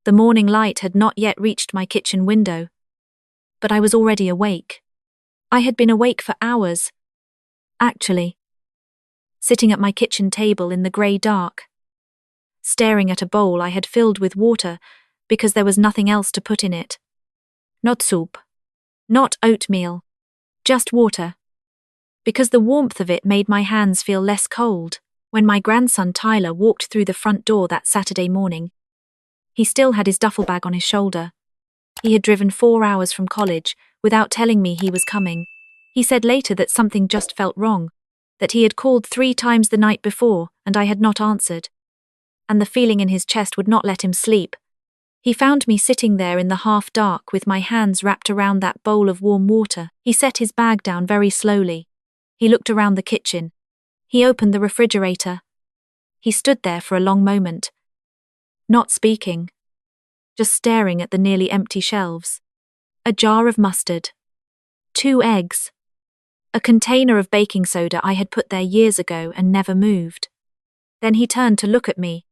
The morning light had not yet reached my kitchen window, but I was already awake. I had been awake for hours, actually, sitting at my kitchen table in the grey dark, staring at a bowl I had filled with water because there was nothing else to put in it. Not soup, not oatmeal, just water, because the warmth of it made my hands feel less cold. When my grandson Tyler walked through the front door that Saturday morning, he still had his duffel bag on his shoulder. He had driven 4 hours from college without telling me he was coming. He said later that something just felt wrong, that he had called 3 times the night before and I had not answered. And the feeling in his chest would not let him sleep. He found me sitting there in the half dark with my hands wrapped around that bowl of warm water. He set his bag down very slowly. He looked around the kitchen. He opened the refrigerator. He stood there for a long moment, not speaking, just staring at the nearly empty shelves. A jar of mustard, 2 eggs, a container of baking soda I had put there years ago and never moved. Then he turned to look at me,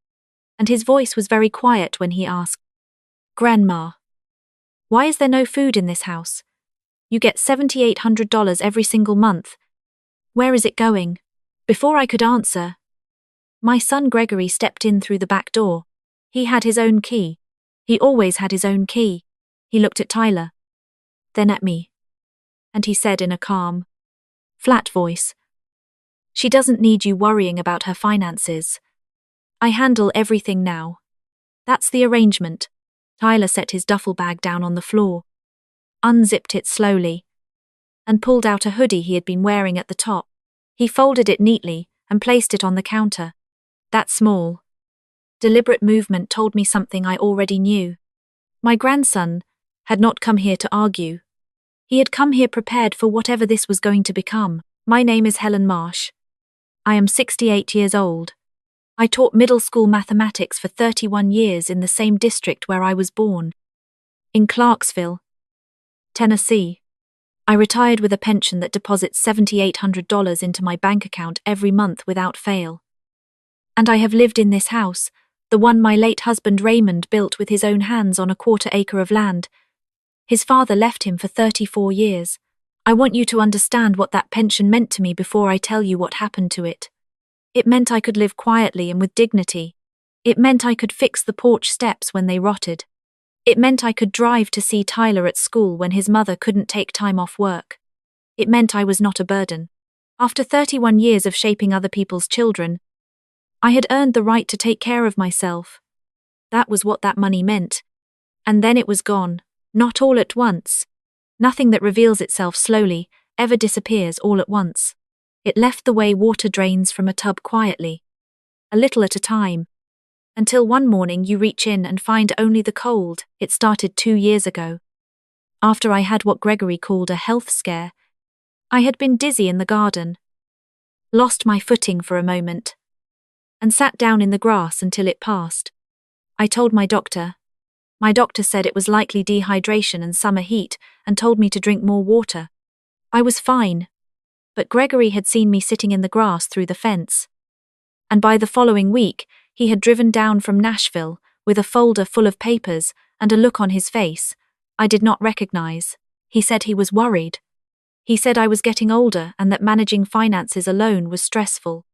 and his voice was very quiet when he asked, "Grandma, why is there no food in this house? You get $7,800 every single month. Where is it going?" Before I could answer, my son Gregory stepped in through the back door. He had his own key. He always had his own key. He looked at Tyler, then at me, and he said in a calm, flat voice, "She doesn't need you worrying about her finances. I handle everything now. That's the arrangement." Tyler set his duffel bag down on the floor, unzipped it slowly, and pulled out a hoodie he had been wearing at the top. He folded it neatly and placed it on the counter. That small, deliberate movement told me something I already knew. My grandson had not come here to argue. He had come here prepared for whatever this was going to become. My name is Helen Marsh. I am 68 years old. I taught middle school mathematics for 31 years in the same district where I was born, in Clarksville, Tennessee. I retired with a pension that deposits $7,800 into my bank account every month without fail. And I have lived in this house, the one my late husband Raymond built with his own hands on a 1/4 acre of land. His father left him for 34 years. I want you to understand what that pension meant to me before I tell you what happened to it. It meant I could live quietly and with dignity. It meant I could fix the porch steps when they rotted. It meant I could drive to see Tyler at school when his mother couldn't take time off work. It meant I was not a burden. After 31 years of shaping other people's children, I had earned the right to take care of myself. That was what that money meant. And then it was gone, not all at once. Nothing that reveals itself slowly ever disappears all at once. It left the way water drains from a tub quietly, a little at a time, until one morning you reach in and find only the cold. It started 2 years ago. After I had what Gregory called a health scare, I had been dizzy in the garden, lost my footing for a moment, and sat down in the grass until it passed. I told my doctor. My doctor said it was likely dehydration and summer heat and told me to drink more water. I was fine, but Gregory had seen me sitting in the grass through the fence. And by the following week, he had driven down from Nashville with a folder full of papers and a look on his face I did not recognize. He said he was worried. He said I was getting older and that managing finances alone was stressful.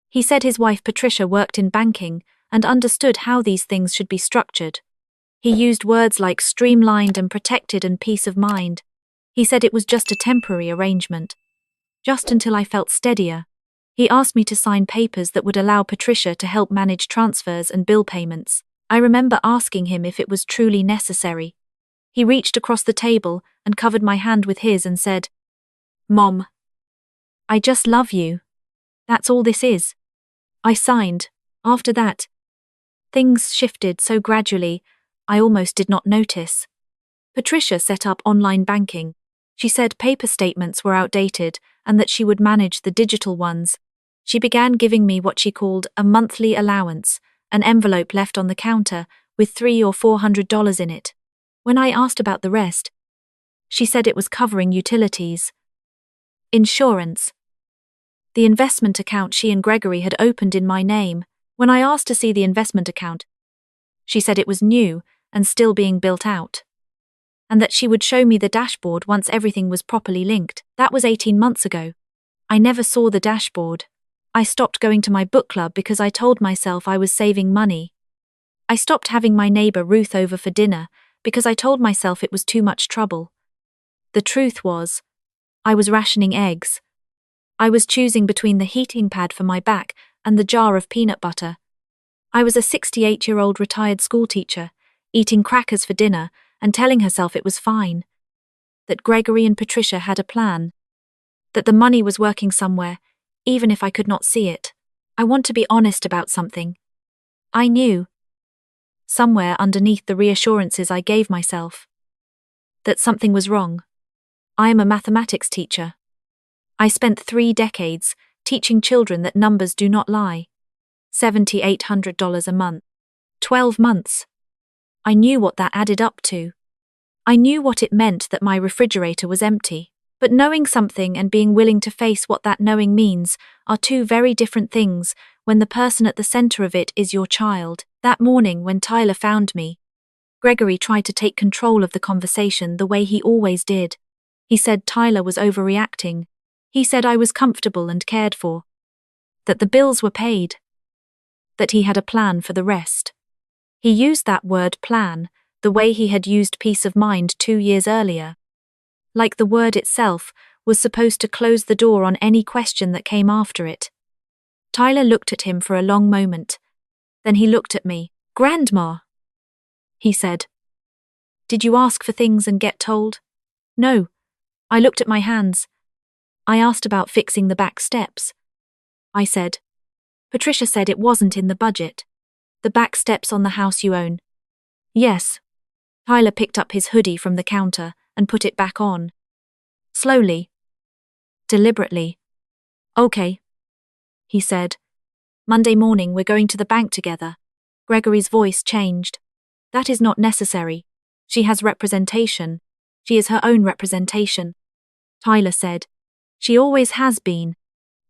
He said his wife Patricia worked in banking and understood how these things should be structured. He used words like streamlined and protected and peace of mind. He said it was just a temporary arrangement, just until I felt steadier. He asked me to sign papers that would allow Patricia to help manage transfers and bill payments. I remember asking him if it was truly necessary. He reached across the table and covered my hand with his and said, "Mom, I just love you. That's all this is." I signed. After that, things shifted so gradually, I almost did not notice. Patricia set up online banking. She said paper statements were outdated and that she would manage the digital ones. She began giving me what she called a monthly allowance, an envelope left on the counter with $300 or $400 in it. When I asked about the rest, she said it was covering utilities, insurance, the investment account she and Gregory had opened in my name. When I asked to see the investment account, she said it was new and still being built out. And that she would show me the dashboard once everything was properly linked. That was 18 months ago. I never saw the dashboard. I stopped going to my book club because I told myself I was saving money. I stopped having my neighbor Ruth over for dinner because I told myself it was too much trouble. The truth was, I was rationing eggs. I was choosing between the heating pad for my back and the jar of peanut butter. I was a 68-year-old retired schoolteacher, eating crackers for dinner and telling herself it was fine. That Gregory and Patricia had a plan. That the money was working somewhere, even if I could not see it. I want to be honest about something. I knew, somewhere underneath the reassurances I gave myself, that something was wrong. I am a mathematics teacher. I spent 3 decades teaching children that numbers do not lie. $7,800 a month. 12 months. I knew what that added up to. I knew what it meant that my refrigerator was empty. But knowing something and being willing to face what that knowing means are two very different things when the person at the center of it is your child. That morning when Tyler found me, Gregory tried to take control of the conversation the way he always did. He said Tyler was overreacting. He said I was comfortable and cared for. That the bills were paid. That he had a plan for the rest. He used that word plan the way he had used peace of mind 2 years earlier. Like the word itself was supposed to close the door on any question that came after it. Tyler looked at him for a long moment. Then he looked at me. "Grandma," he said. "Did you ask for things and get told?" "No." I looked at my hands. I asked about fixing the back steps. I said, "Patricia said it wasn't in the budget. The back steps on the house you own." "Yes." Tyler picked up his hoodie from the counter and put it back on. Slowly. Deliberately. "Okay," he said. "Monday morning we're going to the bank together." Gregory's voice changed. "That is not necessary. She has representation. She is her own representation." Tyler said. "She always has been."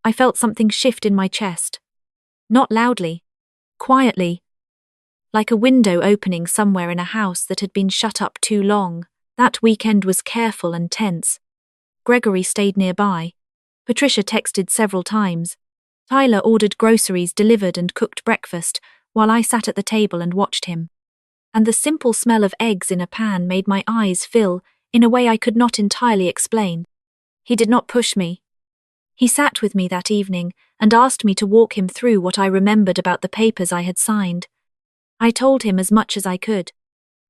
I felt something shift in my chest. Not loudly. Quietly. Like a window opening somewhere in a house that had been shut up too long. That weekend was careful and tense. Gregory stayed nearby. Patricia texted several times. Tyler ordered groceries delivered and cooked breakfast while I sat at the table and watched him. And the simple smell of eggs in a pan made my eyes fill in a way I could not entirely explain. He did not push me. He sat with me that evening and asked me to walk him through what I remembered about the papers I had signed. I told him as much as I could.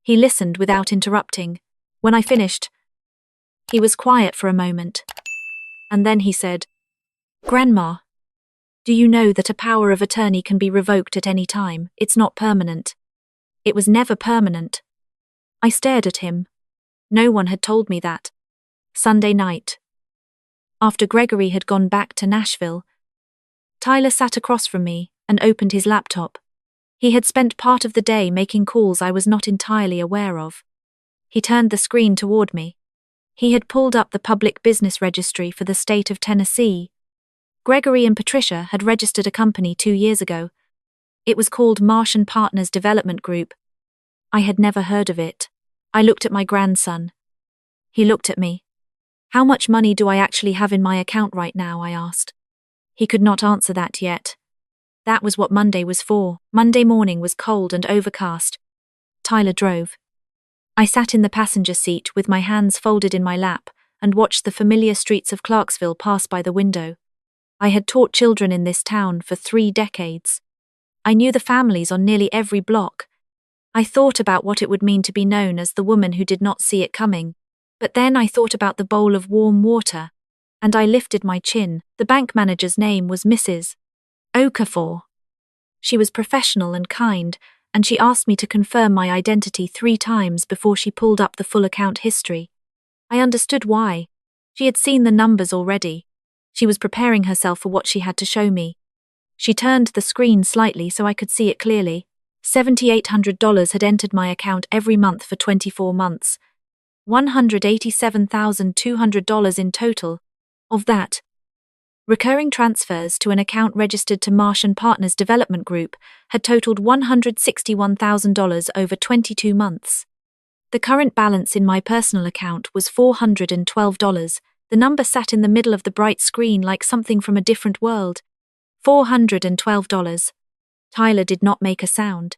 He listened without interrupting. When I finished, he was quiet for a moment. And then he said, "Grandma, do you know that a power of attorney can be revoked at any time? It's not permanent." It was never permanent. I stared at him. No one had told me that. Sunday night. After Gregory had gone back to Nashville, Tyler sat across from me and opened his laptop. He had spent part of the day making calls I was not entirely aware of. He turned the screen toward me. He had pulled up the public business registry for the state of Tennessee. Gregory and Patricia had registered a company 2 years ago. It was called Marsh & Partners Development Group. I had never heard of it. I looked at my grandson. He looked at me. "How much money do I actually have in my account right now?" I asked. He could not answer that yet. That was what Monday was for. Monday morning was cold and overcast. Tyler drove. I sat in the passenger seat with my hands folded in my lap and watched the familiar streets of Clarksville pass by the window. I had taught children in this town for 3 decades. I knew the families on nearly every block. I thought about what it would mean to be known as the woman who did not see it coming. But then I thought about the bowl of warm water, and I lifted my chin. The bank manager's name was Mrs. Okafor. She was professional and kind, and she asked me to confirm my identity 3 times before she pulled up the full account history. I understood why. She had seen the numbers already. She was preparing herself for what she had to show me. She turned the screen slightly so I could see it clearly. $7,800 had entered my account every month for 24 months. $187,200 in total. Of that, Recurring transfers to an account registered to Marsh and Partners Development Group had totaled $161,000 over 22 months. The current balance in my personal account was $412. The number sat in the middle of the bright screen like something from a different world. $412. Tyler did not make a sound.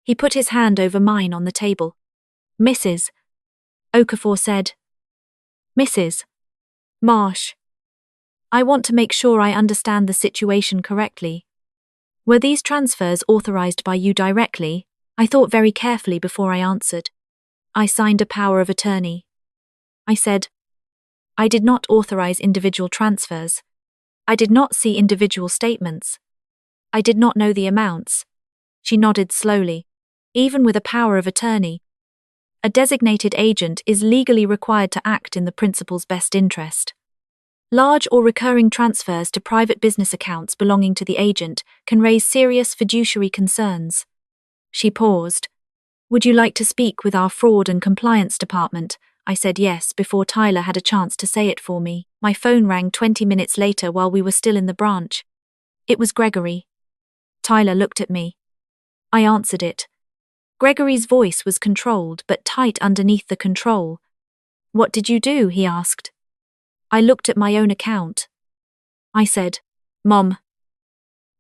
He put his hand over mine on the table. Mrs. Okafor said. Mrs. Marsh. I want to make sure I understand the situation correctly. Were these transfers authorized by you directly? I thought very carefully before I answered. I signed a power of attorney. I said, I did not authorize individual transfers. I did not see individual statements. I did not know the amounts. She nodded slowly. Even with a power of attorney, a designated agent is legally required to act in the principal's best interest. Large or recurring transfers to private business accounts belonging to the agent can raise serious fiduciary concerns. She paused. Would you like to speak with our fraud and compliance department? I said yes before Tyler had a chance to say it for me. My phone rang 20 minutes later while we were still in the branch. It was Gregory. Tyler looked at me. I answered it. Gregory's voice was controlled but tight underneath the control. What did you do? He asked. I looked at my own account. I said, Mom,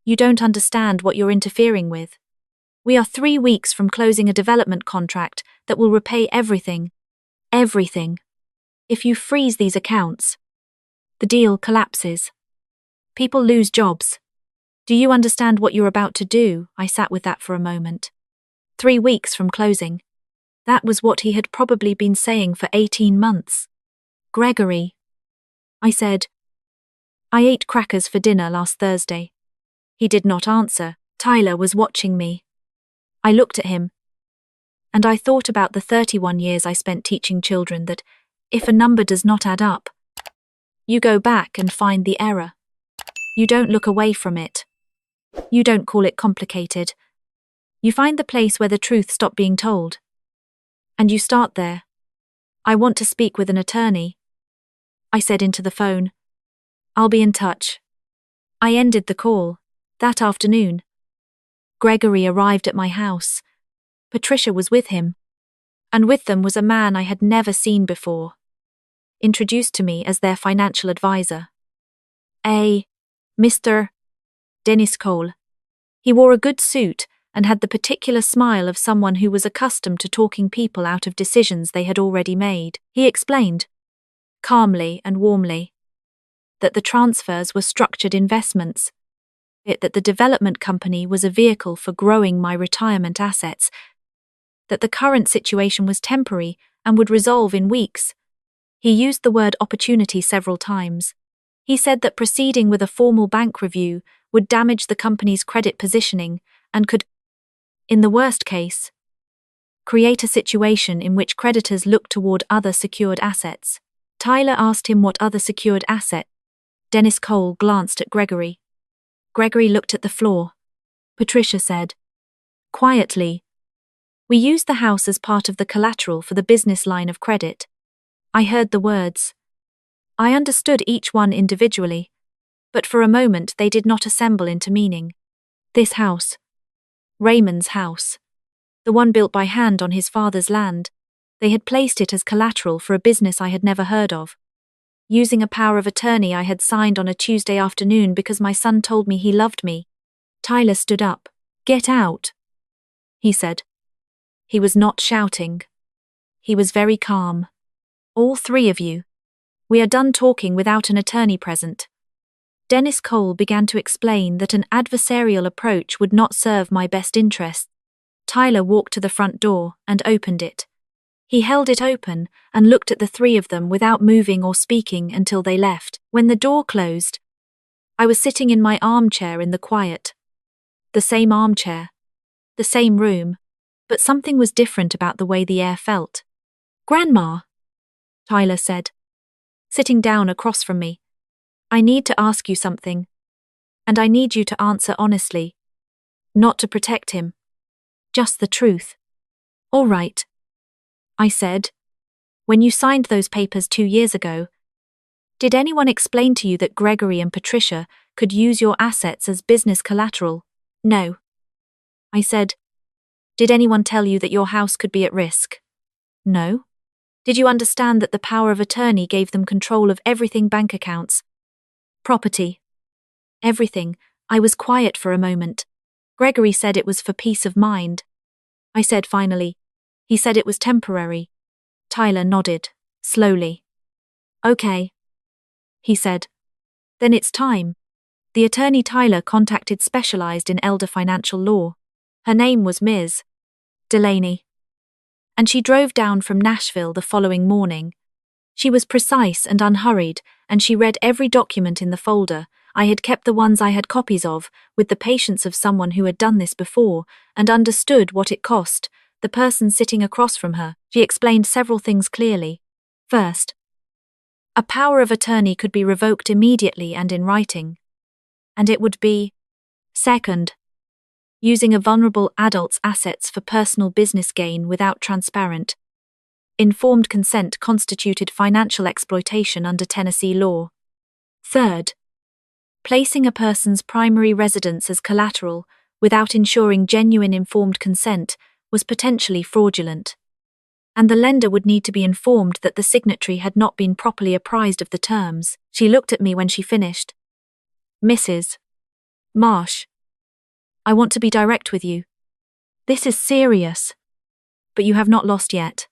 you don't understand what you're interfering with. We are 3 weeks from closing a development contract that will repay everything. Everything. If you freeze these accounts, the deal collapses. People lose jobs. Do you understand what you're about to do? I sat with that for a moment. 3 weeks from closing. That was what he had probably been saying for 18 months. Gregory. I said, I ate crackers for dinner last Thursday. He did not answer. Tyler was watching me. I looked at him. And I thought about the 31 years I spent teaching children that, if a number does not add up, you go back and find the error. You don't look away from it. You don't call it complicated. You find the place where the truth stopped being told. And you start there. I want to speak with an attorney. I said into the phone. I'll be in touch. I ended the call. That afternoon, Gregory arrived at my house. Patricia was with him. And with them was a man I had never seen before, introduced to me as their financial advisor. Mr. Dennis Cole. He wore a good suit and had the particular smile of someone who was accustomed to talking people out of decisions they had already made. He explained, calmly and warmly, that the transfers were structured investments, that the development company was a vehicle for growing my retirement assets, that the current situation was temporary and would resolve in weeks. He used the word opportunity several times. He said that proceeding with a formal bank review would damage the company's credit positioning and could, in the worst case, create a situation in which creditors look toward other secured assets. Tyler asked him what other secured asset. Dennis Cole glanced at Gregory. Gregory looked at the floor. Patricia said, quietly, we used the house as part of the collateral for the business line of credit. I heard the words. I understood each one individually, but for a moment they did not assemble into meaning. This house, Raymond's house, the one built by hand on his father's land, they had placed it as collateral for a business I had never heard of. Using a power of attorney I had signed on a Tuesday afternoon because my son told me he loved me. Tyler stood up. Get out, he said. He was not shouting. He was very calm. All 3 of you. We are done talking without an attorney present. Dennis Cole began to explain that an adversarial approach would not serve my best interests. Tyler walked to the front door and opened it. He held it open and looked at the 3 of them without moving or speaking until they left. When the door closed, I was sitting in my armchair in the quiet. The same armchair, the same room, but something was different about the way the air felt. Grandma, Tyler said, sitting down across from me. I need to ask you something, and I need you to answer honestly. Not to protect him. Just the truth. All right, I said. When you signed those papers 2 years ago, Did anyone explain to you that Gregory and Patricia could use your assets as business collateral? No. I said. Did anyone tell you that your house could be at risk? No. Did you understand that the power of attorney gave them control of everything, bank accounts, property, everything? I was quiet for a moment. Gregory said it was for peace of mind. I said finally. He said it was temporary. Tyler nodded, slowly. Okay. He said. Then it's time. The attorney Tyler contacted specialized in elder financial law. Her name was Ms. Delaney. And she drove down from Nashville the following morning. She was precise and unhurried, and she read every document in the folder. I had kept the ones I had copies of, with the patience of someone who had done this before, and understood what it cost. The person sitting across from her, she explained several things clearly. First, a power of attorney could be revoked immediately and in writing. And it would be, second, using a vulnerable adult's assets for personal business gain without transparent, informed consent constituted financial exploitation under Tennessee law. Third, placing a person's primary residence as collateral without ensuring genuine informed consent was potentially fraudulent. And the lender would need to be informed that the signatory had not been properly apprised of the terms. She looked at me when she finished. Mrs. Marsh, I want to be direct with you. This is serious. But you have not lost yet.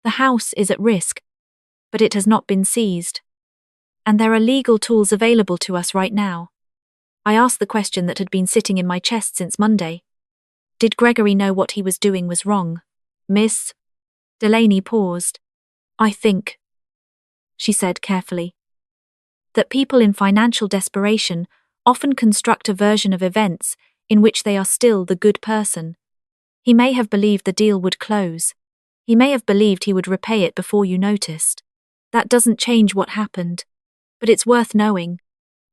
The house is at risk, but it has not been seized. And there are legal tools available to us right now. I asked the question that had been sitting in my chest since Monday. Did Gregory know what he was doing was wrong? Miss Delaney paused. I think, she said carefully, that people in financial desperation often construct a version of events in which they are still the good person. He may have believed the deal would close. He may have believed he would repay it before you noticed. That doesn't change what happened. But it's worth knowing.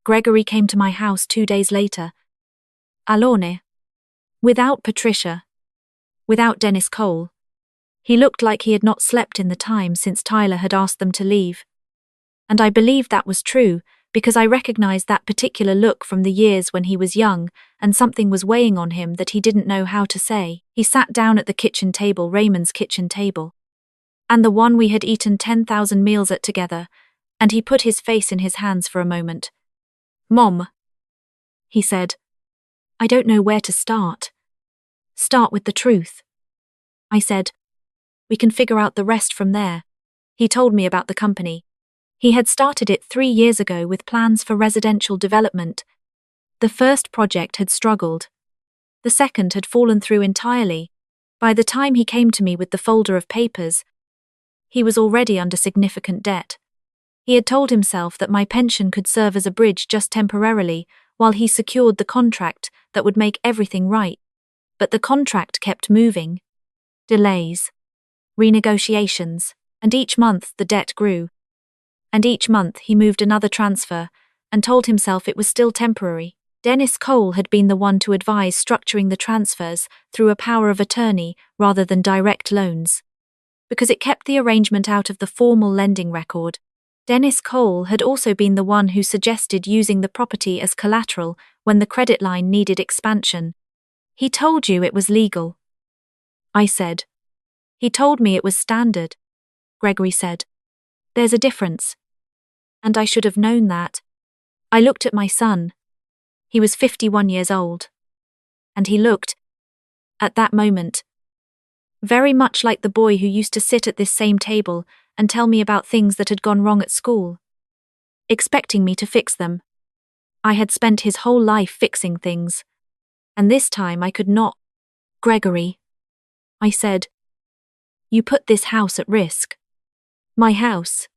Gregory came to my house 2 days later. Alone. Without Patricia. Without Dennis Cole. He looked like he had not slept in the time since Tyler had asked them to leave. And I believed that was true, because I recognized that particular look from the years when he was young, and something was weighing on him that he didn't know how to say. He sat down at the kitchen table, Raymond's kitchen table, and the one we had eaten 10,000 meals at together, and he put his face in his hands for a moment. Mom, he said, I don't know where to start. Start with the truth. I said, we can figure out the rest from there. He told me about the company. He had started it 3 years ago with plans for residential development. The first project had struggled. The second had fallen through entirely. By the time he came to me with the folder of papers, he was already under significant debt. He had told himself that my pension could serve as a bridge just temporarily, while he secured the contract that would make everything right. But the contract kept moving. Delays. Renegotiations. And each month the debt grew. And each month he moved another transfer, and told himself it was still temporary. Dennis Cole had been the one to advise structuring the transfers through a power of attorney rather than direct loans, because it kept the arrangement out of the formal lending record. Dennis Cole had also been the one who suggested using the property as collateral when the credit line needed expansion. He told you it was legal, I said. He told me it was standard, Gregory said. There's a difference. And I should have known that. I looked at my son. He was 51 years old. And he looked, at that moment, very much like the boy who used to sit at this same table and tell me about things that had gone wrong at school, expecting me to fix them. I had spent his whole life fixing things, and this time I could not. Gregory, I said, you put this house at risk. My house.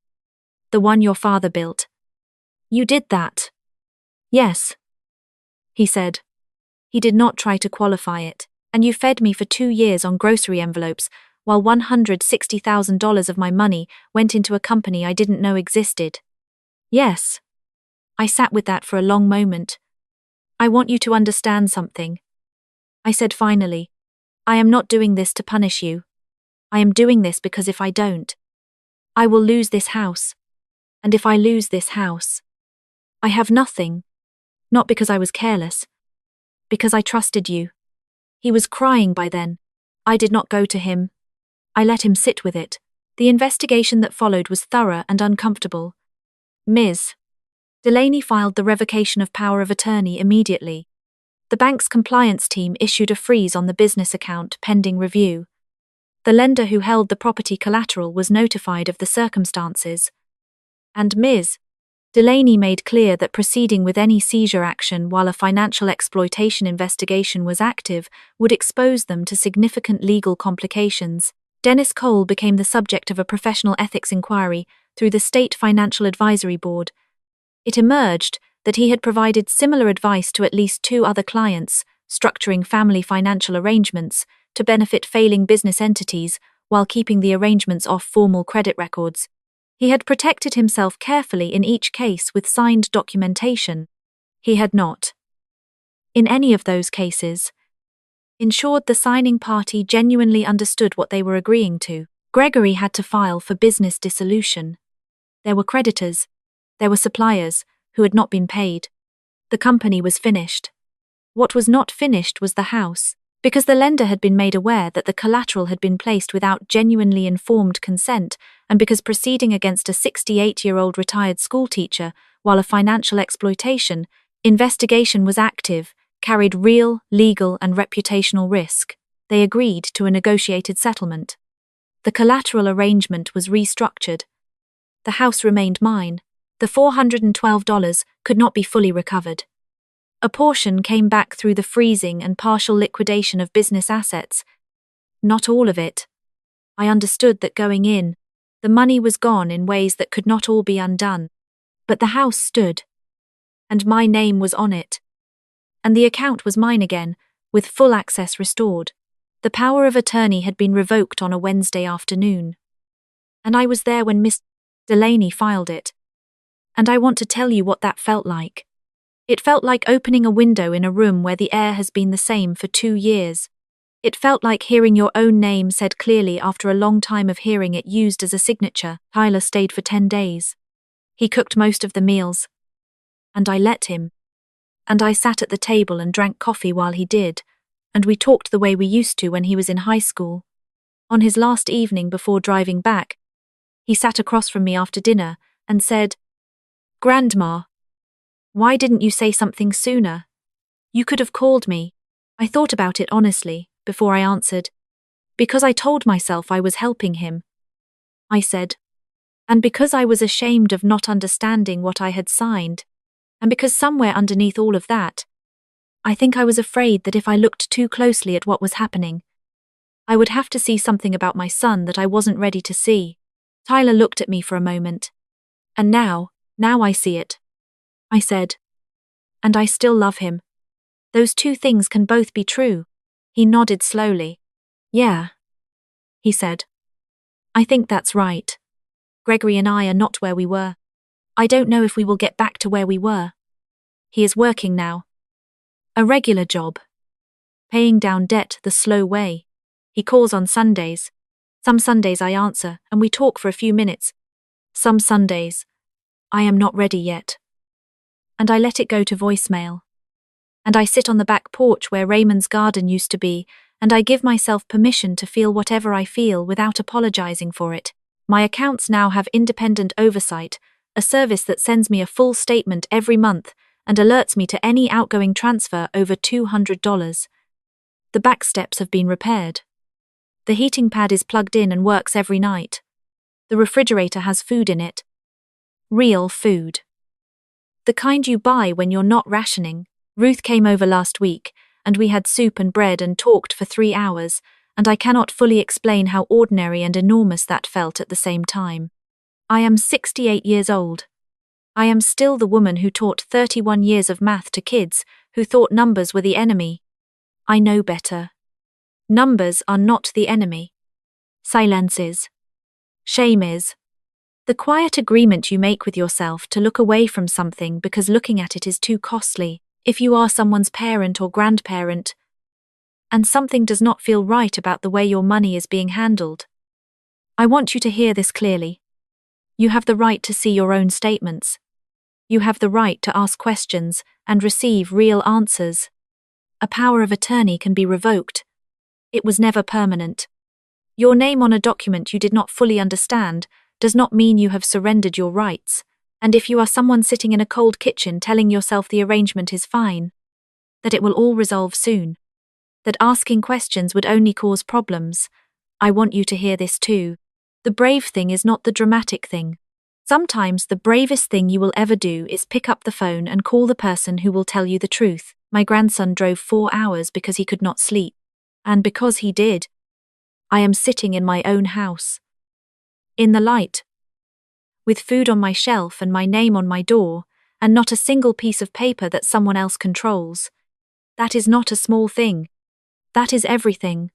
The one your father built. You did that. Yes, he said. He did not try to qualify it, and you fed me for 2 years on grocery envelopes, while $160,000 of my money went into a company I didn't know existed. Yes. I sat with that for a long moment. I want you to understand something, I said finally. I am not doing this to punish you. I am doing this because if I don't, I will lose this house. And if I lose this house, I have nothing. Not because I was careless. Because I trusted you. He was crying by then. I did not go to him. I let him sit with it. The investigation that followed was thorough and uncomfortable. Ms. Delaney filed the revocation of power of attorney immediately. The bank's compliance team issued a freeze on the business account pending review. The lender who held the property collateral was notified of the circumstances. And Ms. Delaney made clear that proceeding with any seizure action while a financial exploitation investigation was active would expose them to significant legal complications. Dennis Cole became the subject of a professional ethics inquiry through the State Financial Advisory Board. It emerged that he had provided similar advice to at least 2 other clients, structuring family financial arrangements to benefit failing business entities while keeping the arrangements off formal credit records. He had protected himself carefully in each case with signed documentation. He had not, in any of those cases, ensured the signing party genuinely understood what they were agreeing to. Gregory had to file for business dissolution. There were creditors. There were suppliers who had not been paid. The company was finished. What was not finished was the house, because the lender had been made aware that the collateral had been placed without genuinely informed consent, and because proceeding against a 68-year-old retired schoolteacher while a financial exploitation investigation was active, carried real, legal and reputational risk, they agreed to a negotiated settlement. The collateral arrangement was restructured. The house remained mine. The $412 could not be fully recovered. A portion came back through the freezing and partial liquidation of business assets. Not all of it. I understood that going in, the money was gone in ways that could not all be undone. But the house stood. And my name was on it. And the account was mine again, with full access restored. The power of attorney had been revoked on a Wednesday afternoon. And I was there when Miss Delaney filed it. And I want to tell you what that felt like. It felt like opening a window in a room where the air has been the same for 2 years. It felt like hearing your own name said clearly after a long time of hearing it used as a signature. Tyler stayed for 10 days. He cooked most of the meals. And I let him. And I sat at the table and drank coffee while he did, and we talked the way we used to when he was in high school. On his last evening before driving back, he sat across from me after dinner and said, "Grandma, why didn't you say something sooner? You could have called me." I thought about it honestly before I answered. Because I told myself I was helping him. I said. And because I was ashamed of not understanding what I had signed. And because somewhere underneath all of that, I think I was afraid that if I looked too closely at what was happening, I would have to see something about my son that I wasn't ready to see. Tyler looked at me for a moment. And now I see it. I said. And I still love him. Those 2 things can both be true. He nodded slowly. Yeah, he said. I think that's right. Gregory and I are not where we were. I don't know if we will get back to where we were. He is working now. A regular job. Paying down debt the slow way. He calls on Sundays. Some Sundays I answer, and we talk for a few minutes. Some Sundays, I am not ready yet. And I let it go to voicemail. And I sit on the back porch where Raymond's garden used to be, and I give myself permission to feel whatever I feel without apologizing for it. My accounts now have independent oversight, a service that sends me a full statement every month and alerts me to any outgoing transfer over $200. The back steps have been repaired. The heating pad is plugged in and works every night. The refrigerator has food in it. Real food. The kind you buy when you're not rationing. Ruth came over last week, and we had soup and bread and talked for 3 hours, and I cannot fully explain how ordinary and enormous that felt at the same time. I am 68 years old. I am still the woman who taught 31 years of math to kids who thought numbers were the enemy. I know better. Numbers are not the enemy. Silence is. Shame is. The quiet agreement you make with yourself to look away from something because looking at it is too costly, if you are someone's parent or grandparent, and something does not feel right about the way your money is being handled. I want you to hear this clearly. You have the right to see your own statements. You have the right to ask questions and receive real answers. A power of attorney can be revoked. It was never permanent. Your name on a document you did not fully understand does not mean you have surrendered your rights, and if you are someone sitting in a cold kitchen telling yourself the arrangement is fine, that it will all resolve soon, that asking questions would only cause problems, I want you to hear this too. The brave thing is not the dramatic thing. Sometimes the bravest thing you will ever do is pick up the phone and call the person who will tell you the truth. My grandson drove 4 hours because he could not sleep. And because he did, I am sitting in my own house. In the light. With food on my shelf and my name on my door, and not a single piece of paper that someone else controls. That is not a small thing. That is everything.